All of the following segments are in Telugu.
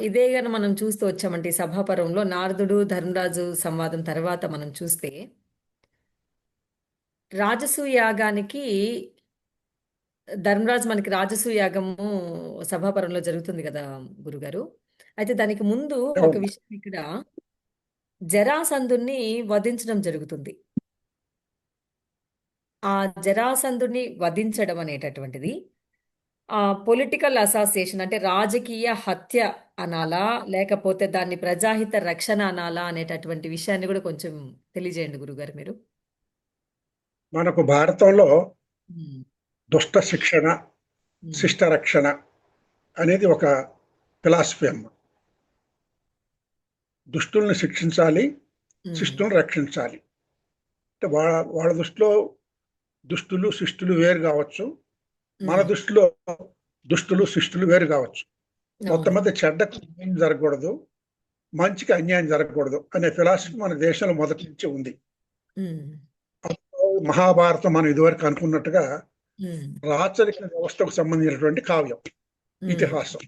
ఇదే గాని మనం చూస్తూ వచ్చామంటే ఈ సభాపర్వంలో నారదుడు, ధర్మరాజు సంవాదం తర్వాత మనం చూస్తే రాజసూయ యాగానికి ధర్మరాజు మనకి రాజసూయ యాగము సభాపర్వంలో జరుగుతుంది కదా గురుగారు. అయితే దానికి ముందు ఒక అవును. విషయం ఇక్కడ జరాసంధుని వధించడం జరుగుతుంది. ఆ జరాసంధుని వధించడం అనేటటువంటిది పొలిటికల్ అసాసినేషన్ అంటే రాజకీయ హత్య అనాలా? లేకపోతే దాన్ని ప్రజాహిత రక్షణ అనాలా? అనేటటువంటి విషయాన్ని కూడా కొంచెం తెలియజేయండి గురుగారు మీరు. మనకు భారతంలో హ్మ్. దుష్ట శిక్షణ, హ్మ్. శిష్ట రక్షణ అనేది ఒక ఫిలాసఫీ అమ్మ. దుష్టుల్ని శిక్షించాలి, హ్మ్. శిష్టుల్ని రక్షించాలి. అంటే వాళ్ళ దృష్టిలో దుష్టులు శిష్టులు వేరు కావచ్చు, మన హ్మ్. దృష్టిలో దుష్టులు శిష్టులు వేరు కావచ్చు. మొత్తం అవును. మీద చెడ్డకు అన్యాయం జరగకూడదు, మంచికి అన్యాయం జరగకూడదు అనే ఫిలాసఫీ మన దేశంలో మొదటి నుంచి ఉంది. హ్మ్. మహాభారతం మనం ఇదివరకు అనుకున్నట్టుగా హ్మ్. రాచరిక వ్యవస్థకు సంబంధించినటువంటి కావ్యం, హ్మ్. ఇతిహాసం.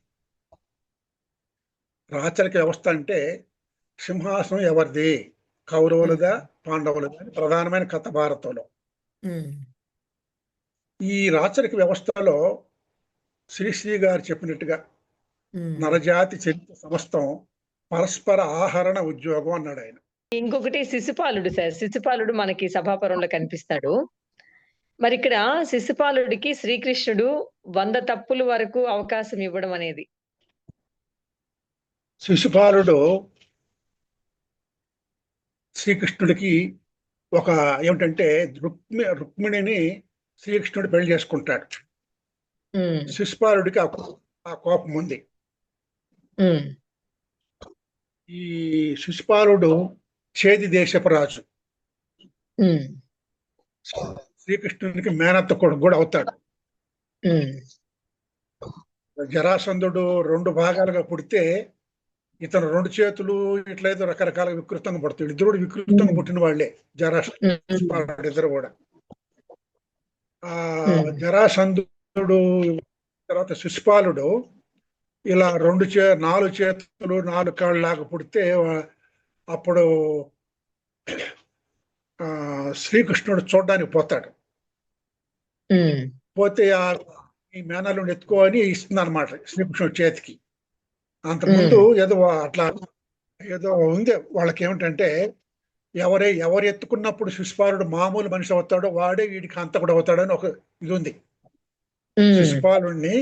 రాచరిక వ్యవస్థ అంటే సింహాసనం ఎవరిది, కౌరవులదా హ్మ్. పాండవులదా అని ప్రధానమైన కథ భారతంలో. హ్మ్. ఈ రాచరిక వ్యవస్థలో శ్రీశ్రీ గారు చెప్పినట్టుగా హ్మ్. నరజాతి చరిత్ర సమస్తం పరస్పర ఆహరణ ఉద్యోగం అన్నాడు ఆయన. ఇంకొకటి శిశుపాలుడు సార్. శిశుపాలుడు మనకి సభాపర్వంలో కనిపిస్తాడు. మరిక్కడ శిశుపాలుడికి శ్రీకృష్ణుడు 100 తప్పుల వరకు అవకాశం ఇవ్వడం అనేది. శిశుపాలుడు శ్రీకృష్ణుడికి ఒక ఏమిటంటే రుక్మిణిని శ్రీకృష్ణుడు పెళ్లి చేసుకుంటాడు. హ్మ్. శిశుపాలుడికి ఆ కోపం ఉంది. హ్మ్. ఈ శిశుపాలుడు చేది దేశపు రాజు, హ్మ్. శ్రీకృష్ణునికి మేనత్త కొడుకు కూడా అవుతాడు. హ్మ్. జరాసంధుడు 2 భాగాలుగా పుడితే ఇతను 2 చేతులు ఇట్లయితే రకరకాల వికృతంగా పుడతాడు. ఇద్దరు వికృతంగా హ్మ్. పుట్టిన వాళ్ళే, హ్మ్. శిశుపాలుడు ఇద్దరు కూడా. ఆ హ్మ్. జరాసంధుడు తర్వాత శిశుపాలుడు ఇలా 4 చేతులు 4 కాళ్ళు లాగా పుడితే అప్పుడు శ్రీకృష్ణుడు చూడడానికి పోతాడు. హ్మ్. పోతే ఈ మేనల్లుని ఎత్తుకొని ఇస్తుంది అనమాట శ్రీకృష్ణుడి చేతికి. అంతకుముందు హ్మ్. ఏదో అట్లా ఏదో ఉంది వాళ్ళకి. ఏమిటంటే ఎవరు ఎత్తుకున్నప్పుడు శిశుపాలుడు మామూలు మనిషి అవుతాడో వాడే వీడికి హంతకుడు అవుతాడని ఒక ఇది ఉంది. హ్మ్. శిశుపాలుడిని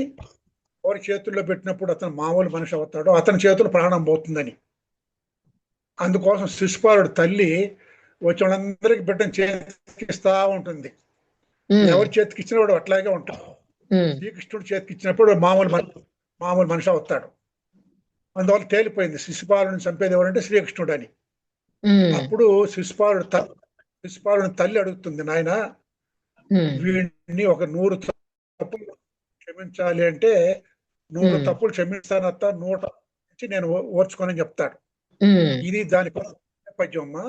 ఎవరి చేతుల్లో పెట్టినప్పుడు అతను మామూలు మనిషి అవుతాడో అతని చేతులు ప్రాణం పోతుందని. అందుకోసం శిశుపాలుడు తల్లి వచ్చి వాళ్ళందరికీ బిడ్డను చేతికిస్తా ఉంటుంది. హ్మ్. ఎవరి చేతికి ఇచ్చిన వాడు అట్లాగే ఉంటాడు. హ్మ్. శ్రీకృష్ణుడు చేతికి ఇచ్చినప్పుడు మామూలు మనిషి అవుతాడు. అందువల్ల తేలిపోయింది శిశుపాలుని చంపేది ఎవరంటే శ్రీకృష్ణుడు అని. హ్మ్. అప్పుడు శిశుపాలుని తల్లి అడుగుతుంది, నాయన హ్మ్. వీడిని ఒక 100 తప్పులు క్షమించాలి అంటే 100 హ్మ్. తప్పులు క్షమిస్తానత్త, 100 నుంచి నేను ఓర్చుకొని చెప్తాడు. హ్మ్. ఇది దాని నేపథ్యం అమ్మా.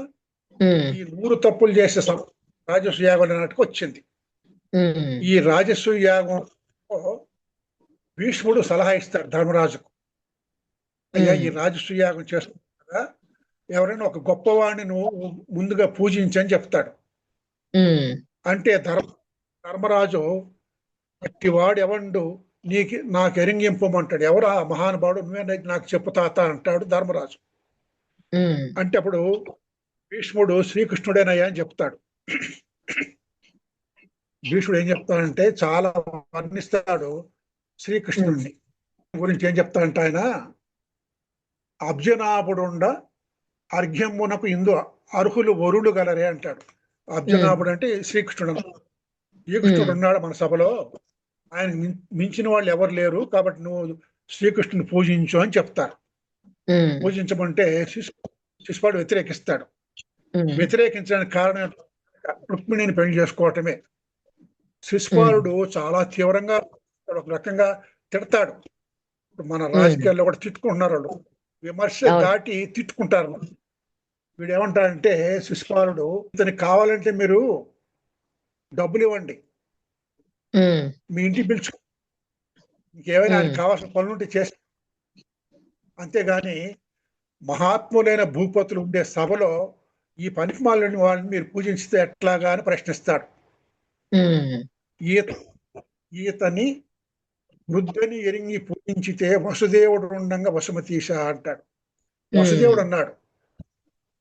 హ్మ్. ఈ 100 తప్పులు చేసే రాజసూయ యాగం నాటికి వచ్చింది. హ్మ్. ఈ రాజసూయ యాగం భీష్ముడు సలహా ఇస్తాడు ధర్మరాజుకు, అయ్యా ఈ హ్మ్. రాజసూయ యాగం చేస్తున్నావు కదా, ఎవరైనా ఒక గొప్పవాడిని నువ్వు ముందుగా పూజించని చెప్తాడు. హ్మ్. అంటే ధర్మరాజు అట్టివాడు ఎవండు నాకు ఎరింగింపమంటాడు, ఎవరు ఆ మహానుభావుడు, నువ్వే నాకు చెప్పు తాత అంటాడు ధర్మరాజు. హ్మ్. అంటే అప్పుడు భీష్ముడు శ్రీకృష్ణుడేనయ్యా అని చెప్తాడు. భీష్ముడు ఏం చెప్తాడంటే చాలా వర్ణిస్తాడు హ్మ్. శ్రీకృష్ణుడిని గురించి. ఏం చెప్తాడంటే ఆయన అబ్జనాభుడుండ అర్ఘ్యమునకు ఇందు అర్హులు వరులు గలరే అంటాడు. హ్మ్. అబ్జనాభుడు అంటే శ్రీకృష్ణుడు. శ్రీకృష్ణుడు హ్మ్. ఉన్నాడు మన సభలో, ఆయన మించిన వాళ్ళు ఎవరు లేరు కాబట్టి నువ్వు శ్రీకృష్ణుని పూజించు అని చెప్తారు. హ్మ్. పూజించమంటే శిశుపాలుడు వ్యతిరేకిస్తాడు. హ్మ్. వ్యతిరేకించడానికి కారణం రుక్మిణిని పెళ్లి చేసుకోవటమే. హ్మ్. శిశుపాలుడు చాలా తీవ్రంగా ఒక రకంగా తిడతాడు. మన హ్మ్. రాజకీయాల్లో కూడా తిట్టుకుంటున్నారు వాళ్ళు, విమర్శ అవును. దాటి తిట్టుకుంటారు. వీడు ఏమంటాడంటే శిశుపాలుడు, ఇతనికి కావాలంటే మీరు డబ్బులు ఇవ్వండి, హ్మ్. మీ ఇంటికి పిలుచు, ఇంకేమైనా హ్మ్. ఆయనకు కావాల్సిన పనులుంటే చేసి అంతేగాని మహాత్ములైన భూపతులు ఉండే సభలో ఈ పనికిమాలిన వాళ్ళని మీరు పూజించితే ఎట్లాగా అని ప్రశ్నిస్తాడు. ఉమ్, ఈత ఈతని వృద్ధని ఎరింగి పూజించితే వసుదేవుడు ఉండంగా వసుమతీశ అంటాడు. వసుదేవుడు ఉమ్, అన్నాడు,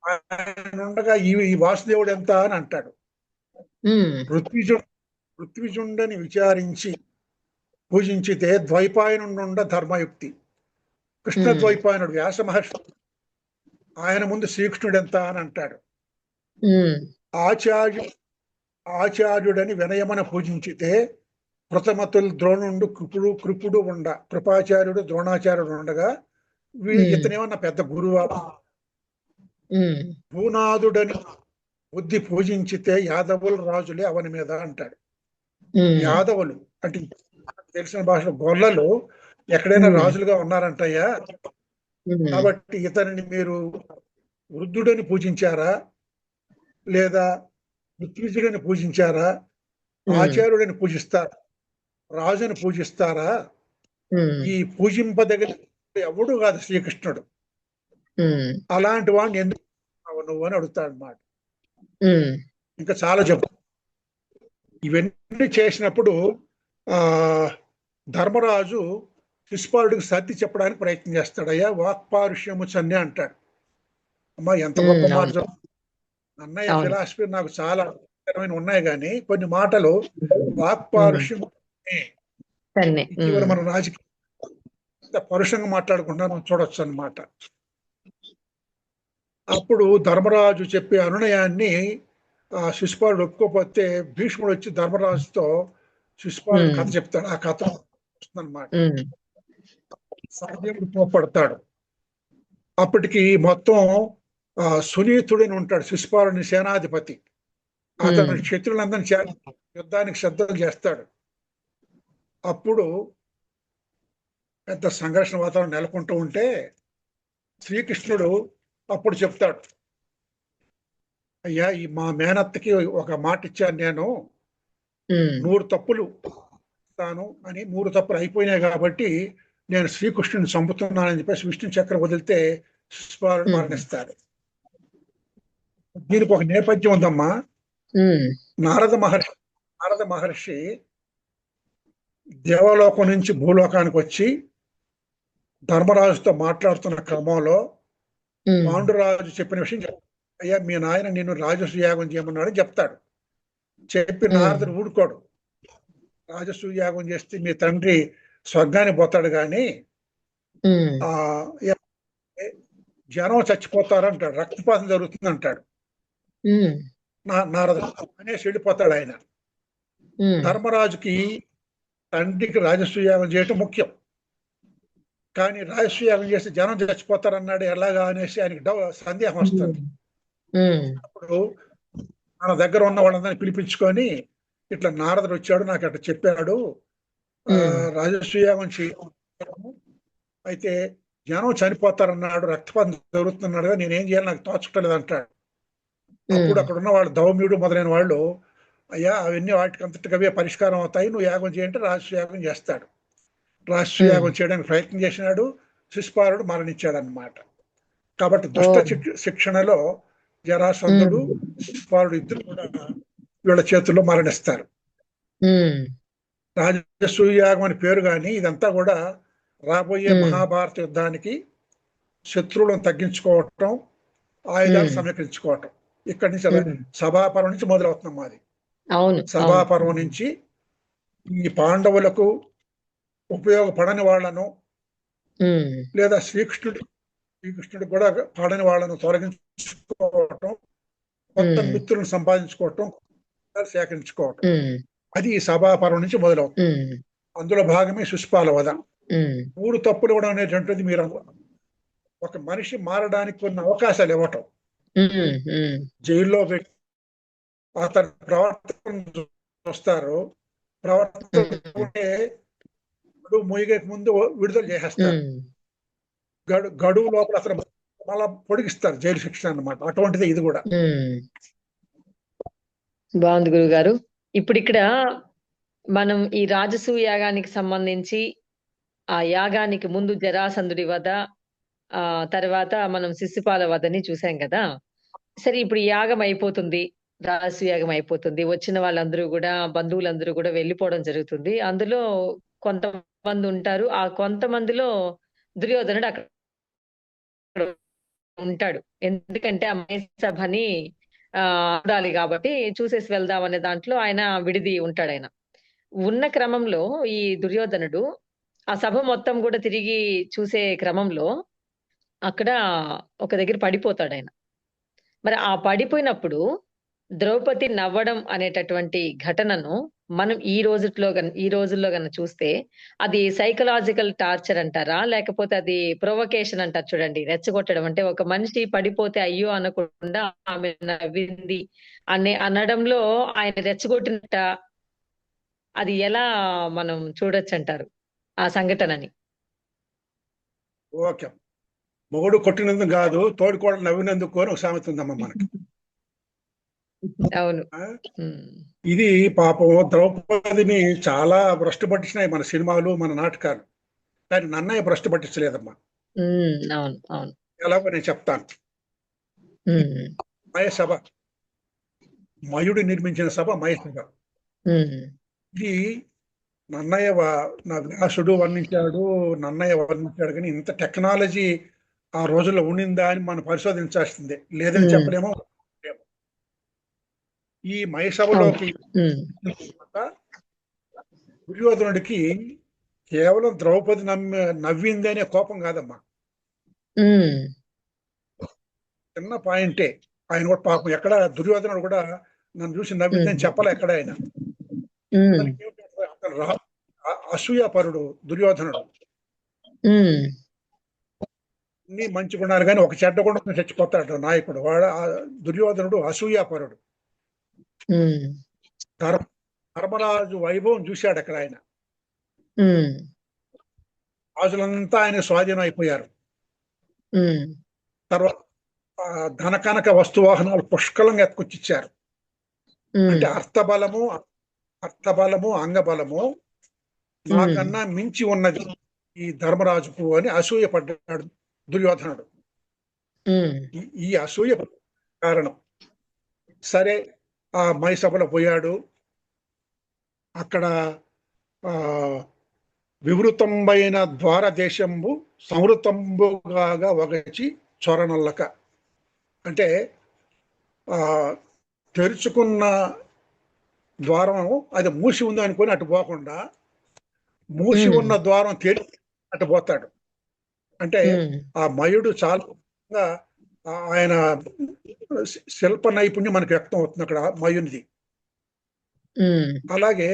ఆయన ఉండగా ఈ వాసుదేవుడు ఎంత అని అంటాడు. ఉమ్, ఋత్విజుండని విచారించి పూజించితే ద్వైపాయనుండ ధర్మయుక్తి. కృష్ణ ఉమ్, ద్వైపాయనుడు వ్యాస మహర్షి, ఆయన ముందు శ్రీకృష్ణుడు ఎంత అని అంటాడు. ఉమ్, ఆచార్యు ఆచార్యుడని వినయమన పూజించితే ప్రథమతులు ద్రోణుండు కృపుడు ఉండ. కృపాచార్యుడు ద్రోణాచార్యుడు ఉండగా ఇతనేమన్నా పెద్ద గురువా. ఉమ్, భూనాథుడని బుద్ధి పూజించితే యాదవులు రాజులే అవని మీద అంటాడు. ఉమ్, యాదవులు అంటే తెలిసిన భాషలో గొల్లలు ఎక్కడైనా రాజులుగా ఉన్నారంటయ్యా. ఉమ్, కాబట్టి ఇతనిని మీరు వృద్ధుడని పూజించారా, లేదా ఋత్విజుడని పూజించారా, ఆచార్యుడని పూజిస్తారా, రాజుని పూజిస్తారా? ఉమ్, ఈ పూజింపదగిన ఎవడు కాదు శ్రీకృష్ణుడు. ఉమ్, అలాంటి వాడిని ఎందుకు నువ్వు అని అడుగుతాడు అన్నమాట. ఉమ్, ఇంకా చాలా చెప్పు. ఇవన్నీ చేసినప్పుడు ఆ ధర్మరాజు శిశుపాలుడికి సర్ది చెప్పడానికి ప్రయత్నం చేస్తాడు. అయ్యా వాక్పారుష్యము చన్నే అంటాడు. అమ్మా ఎంత గొప్ప మాట అవును, చెప్పు. అన్నయ్య అవును, ఫిలాసఫీ నాకు చాలా ఉన్నాయి, కానీ కొన్ని మాటలు వాక్పారుష్యం. సన్నే, ఇటీవల మన రాజకీయ పరుషంగా మాట్లాడుకుంటా మనం చూడొచ్చు అన్నమాట. అప్పుడు ధర్మరాజు చెప్పే అనునయాన్ని శిశుపాలుడు ఒప్పుకోకపోతే భీష్ముడు వచ్చి ధర్మరాజుతో శిశుపాలుడు కథ చెప్తాడు. ఆ కథ వస్తుందన్నమాట. సహదేవుడు కోప్పడతాడు. అప్పటికి మొత్తం సునీతుడని ఉంటాడు శిశుపాలుని సేనాధిపతి. అతను క్షత్రులందరినీ యుద్ధానికి సిద్ధం చేస్తాడు. అప్పుడు పెద్ద సంఘర్షణ వాతావరణం నెలకొంటూ ఉంటే శ్రీకృష్ణుడు అప్పుడు చెప్తాడు, అయ్యా ఈ మా మేనత్తకి ఒక మాట ఇచ్చాను నేను, 100 తప్పులు తాను అని. 3 తప్పులు అయిపోయినాయి కాబట్టి నేను శ్రీకృష్ణుని చంపుతున్నానని చెప్పేసి విష్ణు చక్రం వదిలితే శిశుపాలుడు మరణిస్తాడు. దీనికి ఒక నేపథ్యం ఉందమ్మా. నారద మహర్షి దేవలోకం నుంచి భూలోకానికి వచ్చి ధర్మరాజుతో మాట్లాడుతున్న క్రమంలో పాండురాజు చెప్పిన విషయం చెప్తాడు. అయ్యా మీ నాయన నిన్ను రాజసూయాగం చేయమన్నాడని చెప్తాడు. చెప్పి నారదుడు ఊడుకోడు. రాజసూయాగం చేస్తే మీ తండ్రి స్వర్గానికి పోతాడు కానీ జనం చచ్చిపోతారంటాడు, రక్తపాతం జరుగుతుంది అంటాడు నారదుడు. అనేసి వెళ్ళిపోతాడు ఆయన. ధర్మరాజుకి తండ్రికి రాజసూయాగం చేయటం ముఖ్యం, కానీ రాజసూయాగం చేస్తే జనం చచ్చిపోతారన్నాడు ఎలాగా అనేసి ఆయనకి సందేహం వస్తుంది. అప్పుడు మన దగ్గర ఉన్న వాళ్ళందరినీ పిలిపించుకొని, ఇట్లా నారదుడు వచ్చాడు నాకు అట్లా చెప్పాడు, రాజసూయాగం చేయడం అయితే జనం చనిపోతారన్నాడు, రక్తపాతం జరుగుతున్నాడుగా, నేనేం చేయాలి నాకు తోచటలేదు అంటాడు. అప్పుడు అక్కడ ఉన్న వాళ్ళు దౌమ్యుడు మొదలైన వాళ్ళు, అయ్యా అవన్నీ వాటికి అంతటికి అవే పరిష్కారం అవుతాయి, నువ్వు యాగం చేయంటే రాజసూయాగం చేస్తాడు. రాజసూయాగం చేయడానికి ప్రయత్నం చేసినాడు, శిశుపాలుడు మరణించాడు అన్నమాట. కాబట్టి దుష్ట శిక్షణలో జరాసంధుడు శిశుపాలుడు ఇద్దరు కూడా వీళ్ళ చేతుల్లో మరణిస్తారు. రాజసూయాగం అని పేరు కానీ ఇదంతా కూడా రాబోయే మహాభారత యుద్ధానికి శత్రువులను తగ్గించుకోవటం, ఆయుధాలు సమీకరించుకోవటం. ఇక్కడి నుంచి సభాపర్వం నుంచి మొదలవుతున్నాం మాది. సభాపర్వం నుంచి ఈ పాండవులకు ఉపయోగపడని వాళ్లను లేదా శ్రీకృష్ణుడు కూడా పడని వాళ్ళను తొలగించుకోవటం, కొత్త మిత్రులను సంపాదించుకోవటం, సేకరించుకోవటం, అది ఈ సభాపర్వం నుంచి మొదలవుతుంది. అందులో భాగమే శిశుపాల వధ. 3 తప్పులు ఇవ్వడం అనేటువంటిది మీరు ఒక మనిషి మారడానికి కొన్ని అవకాశాలు ఇవ్వటం, జైల్లో పెట్టి అతని ప్రవర్తన చూస్తారు, ప్రవర్తన ముగిగే ముందు విడుదల చేసేస్తారు, గడువు లోపల అతను మళ్ళా పొడిగిస్తారు, జైలు శిక్ష అన్నమాట. అటువంటిది ఇది కూడా. బాగుంది గురుగారు. ఇప్పుడు ఇక్కడ మనం ఈ రాజసూయ యాగానికి సంబంధించి, ఆ యాగానికి ముందు జరాసంధుడి వధ, తర్వాత మనం శిశుపాల వధని చూసాం కదా. సరే, ఇప్పుడు ఈ యాగం అయిపోతుంది. రాజసూయ యాగం అయిపోతుంది. వచ్చిన వాళ్ళందరూ కూడా, బంధువులందరూ కూడా వెళ్ళిపోవడం జరుగుతుంది. అందులో కొంతమంది ఉంటారు. ఆ కొంతమందిలో దుర్యోధనుడు అక్కడ ఉంటాడు. ఎందుకంటే ఆ మహేసభని చూడాలి కాబట్టి చూసేసి వెళ్దాం అనే దాంట్లో ఆయన విడిది ఉంటాడు. ఆయన ఉన్న క్రమంలో ఈ దుర్యోధనుడు ఆ సభ మొత్తం కూడా తిరిగి చూసే క్రమంలో అక్కడ ఒక దగ్గర పడిపోతాడు ఆయన. మరి ఆ పడిపోయినప్పుడు ద్రౌపది నవ్వడం అనేటటువంటి ఘటనను మనం ఈ రోజుల్లో గన చూస్తే అది సైకలాజికల్ టార్చర్ అంటారా, లేకపోతే అది ప్రొవకేషన్ అంటారు చూడండి, రెచ్చగొట్టడం. అంటే ఒక మనిషి పడిపోతే అయ్యో అనకుండా ఆమె నవ్వింది అనడంలో ఆయన రెచ్చగొట్టినట్ట, అది ఎలా మనం చూడొచ్చు అంటారు ఆ సంఘటనని? ఓకే. మొగుడు కొట్టినందుకు కాదు, తోడికోడలు నవ్వినందుకు అని ఒక సామెత ఉందమ్మా మనకి. అవును. ఆ? ఉమ్. ఇది పాపం ద్రౌపదిని చాలా భ్రష్టు పట్టించినాయి మన సినిమాలు, మన నాటకాలు. కానీ నన్నయ్య భ్రష్టు పట్టించలేదమ్మా. అవును, అవును. ఎలాగో నేను చెప్తాను. ఉమ్. మయసభ, మయుడు నిర్మించిన సభ మయసభ. ఉమ్. ఇది నన్నయ్య నా వ్యాసుడు వర్ణించాడు, నన్నయ్య వర్ణించాడు, కానీ ఇంత టెక్నాలజీ ఆ రోజుల్లో ఉండిందా అని మనం పరిశోధించాల్సిందే. లేదని ఉమ్. చెప్పలేమో. ఈ అవును. మయసభలోకి ఉమ్. దుర్యోధనుడికి కేవలం ద్రౌపది నవ్వింది అనే కోపం కాదమ్మా. ఉమ్. చిన్న పాయింటే. ఆయన కూడా పాపం ఎక్కడ దుర్యోధనుడు కూడా నన్ను చూసి నవ్విందని చెప్పలే ఎక్కడ ఆయన. ఉమ్. అతనికి ఏమిటంటే అతను అసూయాపరుడు దుర్యోధనుడు. ఉమ్. అన్ని మంచి గుణాలు కానీ ఒక చెడ్డ గుణం చచ్చిపోతాడు నాయకుడు. వాడు దుర్యోధనుడు అసూయాపరుడు. ఉమ్. ధర్మరాజు వైభవం చూశాడు అక్కడ ఆయన. ఉమ్. రాజులంతా ఆయన స్వాధీనం అయిపోయారు. ఉమ్. తర్వాత ధన కనక వస్తువాహనాలు పుష్కలంగా ఎత్తుకొచ్చిచ్చారు. అంటే అర్థబలము అంగబలము నాకన్నా మించి ఉన్నది ఈ ధర్మరాజుకు అని అసూయపడ్డాడు దుర్యోధనుడు. ఈ అసూయ కారణం. సరే, ఆ మైసభలో పోయాడు. అక్కడ వివృతంబైన ద్వారదేశంబు సంవృతంబుగా వగచి చొరనొల్లక. అంటే తెరుచుకున్న ద్వారం అది మూసి ఉంది అనుకొని అటు పోకుండా మూసి ఉన్న ద్వారం తెరిచి అటు పోతాడు. అంటే ఆ మయుడు చాలా ఆయన శిల్ప నైపుణ్యం మనకు వ్యక్తం అవుతుంది అక్కడ మయునిది. అలాగే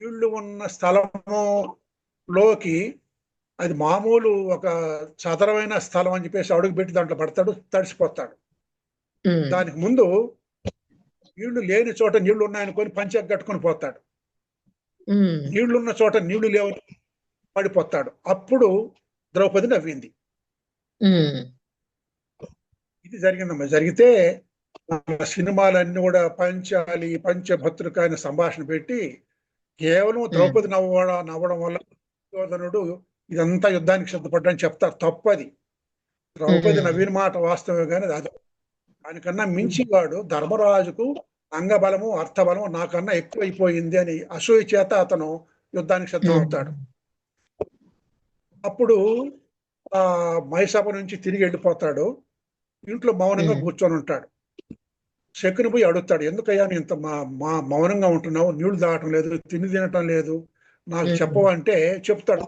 నీళ్లు ఉన్న స్థలములోకి అది మామూలు ఒక చదరమైన స్థలం అని చెప్పేసి అడుగు పెట్టి దాంట్లో పడతాడు, తడిసిపోతాడు. దానికి ముందు నీళ్లు లేని చోట నీళ్లు ఉన్నాయనుకొని పంచె కట్టుకొని పోతాడు. నీళ్లున్న చోట నీళ్లు లేవు పడిపోతాడు. అప్పుడు ద్రౌపది నవ్వింది. ఇది జరిగిందమ్మా. జరిగితే సినిమాలన్నీ కూడా పంచాలి పంచభద్రుక అనే సంభాషణ పెట్టి కేవలం ద్రౌపది నవ్వడం వల్ల దుర్యోధనుడు ఇదంతా యుద్ధానికి సిద్ధపడ్డని చెప్తారు. తప్పది. ద్రౌపది నవ్విన మాట వాస్తవమే, కానీ అది దానికన్నా మించి వాడు ధర్మరాజుకు అంగబలము అర్థబలము నాకన్నా ఎక్కువైపోయింది అని అసూయ చేత అతను యుద్ధానికి సిద్ధం అవుతాడు. అప్పుడు ఆ మైసభ నుంచి తిరిగి వెళ్ళిపోతాడు. ఇంట్లో మౌనంగా కూర్చొని ఉంటాడు. శకుని పోయి అడుగుతాడు, ఎందుకయ్యా నేను ఇంత మౌనంగా ఉంటున్నావు, నీళ్లు తాగటం లేదు, తినటం లేదు, నాకు చెప్పవంటే చెప్తాడు.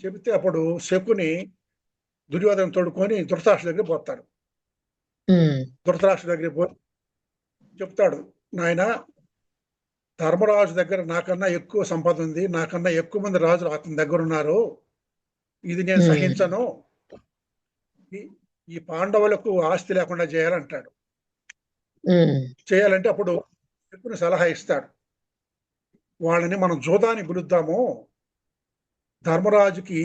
చెబితే అప్పుడు శకుని దుర్యోధన తోడుకొని ధృతరాష్ట్రుడి దగ్గర పోతాడు. ధృతరాష్ట్రుడి దగ్గర పోయి చెప్తాడు, నాయన ధర్మరాజు దగ్గర నాకన్నా ఎక్కువ సంపద ఉంది, నాకన్నా ఎక్కువ మంది రాజులు అతని దగ్గర ఉన్నారు, ఇది నేను సహించను, ఈ పాండవులకు ఆస్తి లేకుండా చేయాలంటాడు. చేయాలంటే అప్పుడు శకుని సలహా ఇస్తాడు, వాళ్ళని మనం జూదాన్ని పిలుద్దాము, ధర్మరాజుకి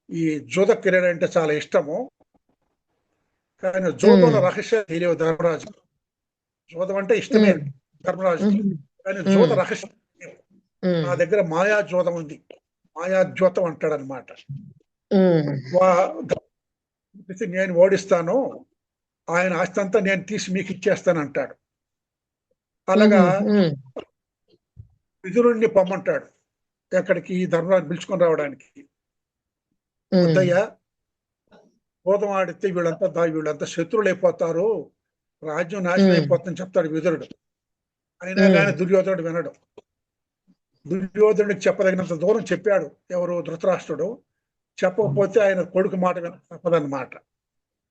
ఈ జూద క్రీడ అంటే చాలా ఇష్టము, కానీ జూదంలో రహస్యం తెలియవు ధర్మరాజు. జూదం అంటే ఇష్టమే ధర్మరాజుకి, కానీ జూద రహస్యం నా దగ్గర మాయా జూదం ఉంది, మాయా జ్యోతం అంటాడు అనమాట. నేను ఓడిస్తాను, ఆయన ఆస్తి అంతా నేను తీసి మీకు ఇచ్చేస్తాను అంటాడు. అలాగా విదురుణ్ణి పొమ్మంటాడు ఎక్కడికి, ధర్మరాజు పిలుచుకొని రావడానికి. వద్దయ్యా, భూతం ఆడితే వీళ్ళంతా శత్రువులు అయిపోతారు, రాజ్యం నాశనం అయిపోతుందని చెప్తాడు విదురుడు. అయినా కానీ దుర్యోధనుడు వినడు. దుర్యోధనుడికి చెప్పదగినంత దూరం చెప్పాడు ఎవరు, ధృతరాష్ట్రుడు. చెప్పకపోతే ఆయన కొడుకు మాట విన తప్పదన్నమాట.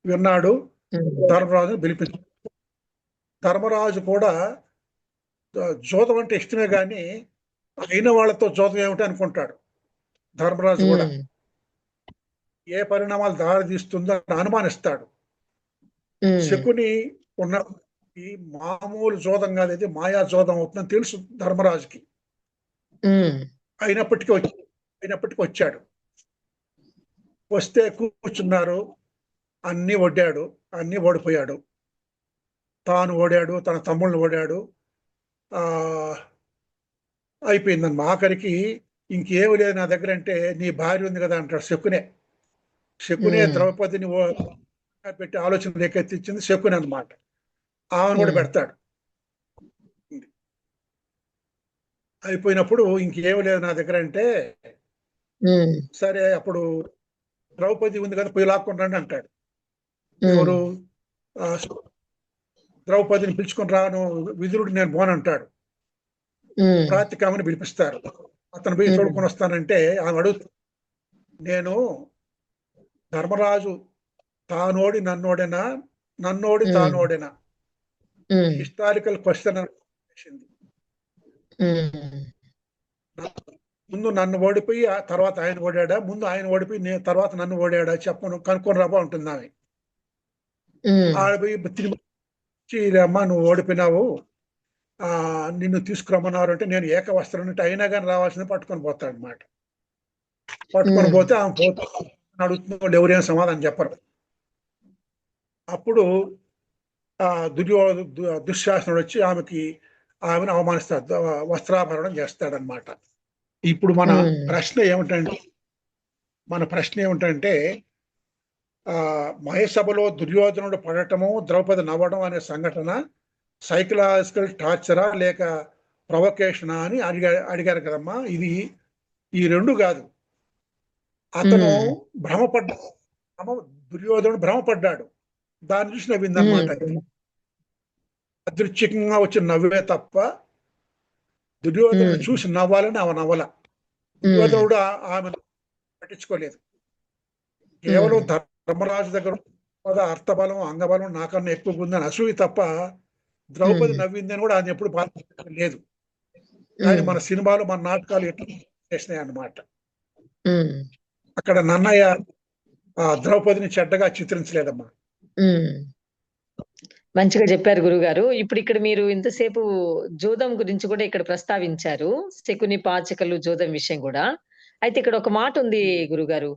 విన్నాడు, ధర్మరాజును పిలిపించాడు. ధర్మరాజు కూడా జోదం అంటే ఇష్టమే కానీ అయిన వాళ్ళతో జోదం ఏమిటి అనుకుంటాడు. ధర్మరాజు కూడా ఏ పరిణామాలు దారి తీస్తుందో అని అనుమానిస్తాడు. శకుని ఉన్న ఈ మామూలు జోదం కాదు, ఇది మాయా జోదం అవుతుందని తెలుసు ధర్మరాజుకి. అయినప్పటికీ వచ్చాడు. వస్తే కూర్చున్నారు, అన్ని ఒడ్డాడు, అన్ని ఓడిపోయాడు. తాను ఓడాడు, తన తమ్ముళ్ళని ఓడాడు. అయిపోయిందన్న ఆఖరికి ఇంకేమి లేదు నా దగ్గర అంటే, నీ భార్య ఉంది కదా అంటాడు శకునే ద్రౌపదిని పెట్టి ఆలోచన రేకెత్తించింది శకుని అన్నమాట. ఆమెను కూడా పెడతాడు. అయిపోయినప్పుడు ఇంకేమి లేదు నా దగ్గర అంటే, సరే అప్పుడు ద్రౌపది ఉంది కదా, పోయి లాక్కొని రండి అంటాడు. ఎవరు, ద్రౌపదిని పిలుచుకొని రాను విదురుడు నేను పోనంటాడు. ప్రాతికామని పిలిపిస్తారు. అతను పోయి తోడుకొని వస్తానంటే ఆమె అడుగుతుంది, నేను ధర్మరాజు తానోడి నన్నోడేనా, నన్నోడి తానోడేనా, హిస్టారికల్ క్వశ్చన్ చేసింది. ముందు నన్ను ఓడిపోయి ఆ తర్వాత ఆయన ఓడాడా, ముందు ఆయన ఓడిపోయి నేను తర్వాత నన్ను ఓడాడా చెప్పను, కనుక్కొని రాబా ఉంటుంది ఆమె. ఆడిపోయి తిరిగి అమ్మా నువ్వు ఓడిపోయినావు, నిన్ను తీసుకురమ్మన్నారు అంటే, నేను ఏకవస్త్రం అంటే అయినా కానీ రావాల్సింది పట్టుకొని పోతాడు అనమాట. పట్టుకొని పోతే ఆమె పోతా అడుగుతున్న వాళ్ళు ఎవరేం సమాధానం చెప్పరు. అప్పుడు దుశ్శాసనుడు వచ్చి ఆమెను అవమానిస్తాడు, వస్త్రాభరణం చేస్తాడనమాట. ఇప్పుడు మన ప్రశ్న ఏమిటంటే మహేసభలో దుర్యోధనుడు పడటము, ద్రౌపది నవ్వడం అనే సంఘటన సైకలాజికల్ టార్చరా లేక ప్రొవకేషనా అని అడిగారు కదమ్మా. ఇది ఈ రెండు కాదు. అతను దుర్యోధనుడు భ్రమపడ్డాడు, దాన్ని చూసి నవ్విందనమాట. అదృచ్ఛికంగా వచ్చిన నవ్వే తప్ప దుర్యోధనుడు చూసి నవ్వాలని ఆమె నవ్వల. దుర్యోధనుడు ఆమె పట్టించుకోలేదు. కేవలం ధర్మరాజు దగ్గర అర్థబలం అంగబలం నాకన్నా ఎక్కువ ఉందని అసూయ తప్ప ద్రౌపది నవ్విందని కూడా ఆయన ఎప్పుడు బాధపడలేదు. కానీ మన సినిమాలు మన నాటకాలు ఎట్లా చేసినాయి అన్నమాట. అక్కడ నన్నయ్య ద్రౌపదిని చెడ్డగా చిత్రించలేదమ్మా. మంచిగా చెప్పారు గురుగారు. ఇప్పుడు ఇక్కడ మీరు ఇంతసేపు జూదం గురించి కూడా ఇక్కడ ప్రస్తావించారు, శకుని పాచికలు జూదం విషయం కూడా. అయితే ఇక్కడ ఒక మాట ఉంది గురుగారు,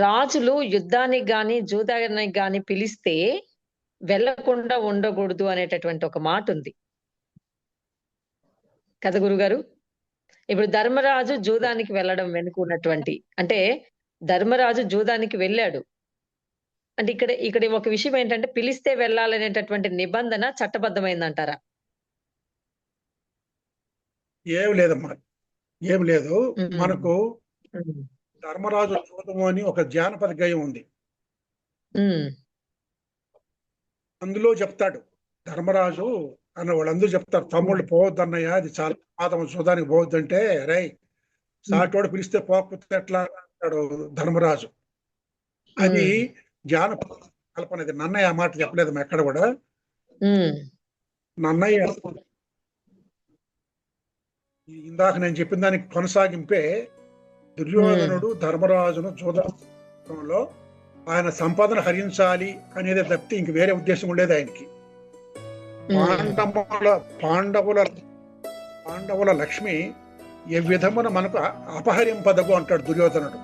రాజులు యుద్ధానికి గాని జూదానికి గాని పిలిస్తే వెళ్ళకుండా ఉండకూడదు అనేటటువంటి ఒక మాట ఉంది కదా గురుగారు. ఇప్పుడు ధర్మరాజు జూదానికి వెళ్ళడం వెనుకున్నటువంటి, అంటే ధర్మరాజు జూదానికి వెళ్ళాడు అంటే ఇక్కడ ఒక విషయం ఏంటంటే, పిలిస్తే వెళ్ళాలనేటటువంటి నిబంధన చట్టబద్ధమైందంటారా? ఏం లేదమ్మా, ఏం లేదు. మనకు ధర్మరాజు జూదము అని ఒక జానపద గేయం ఉంది. అందులో చెప్తాడు ధర్మరాజు అన్న వాళ్ళందరూ చెప్తారు, తమ్ముళ్ళు పోవద్దు అన్నయ్య, అది చాలా ప్రమాదం, జూదానికి పోవద్దంటే, రై సాటోడు పిలిస్తే పోకపోతే ఎట్లా అంటాడు ధర్మరాజు. అది జానపద కల్పన. ఇది నన్నయ్య ఆ మాట చెప్పలేదు ఎక్కడ కూడా. నన్నయ్య ఇందాక నేను చెప్పిన దానికి కొనసాగింపే, దుర్యోధనుడు ధర్మరాజును జూదంలో ఆయన సంపదను హరించాలి అనేది తప్పితే ఇంక వేరే ఉద్దేశం ఉండేది ఆయనకి. పాండవుల లక్ష్మి ఏ విధమున మనకు అపహరింపదగు అంటాడు దుర్యోధనుడు.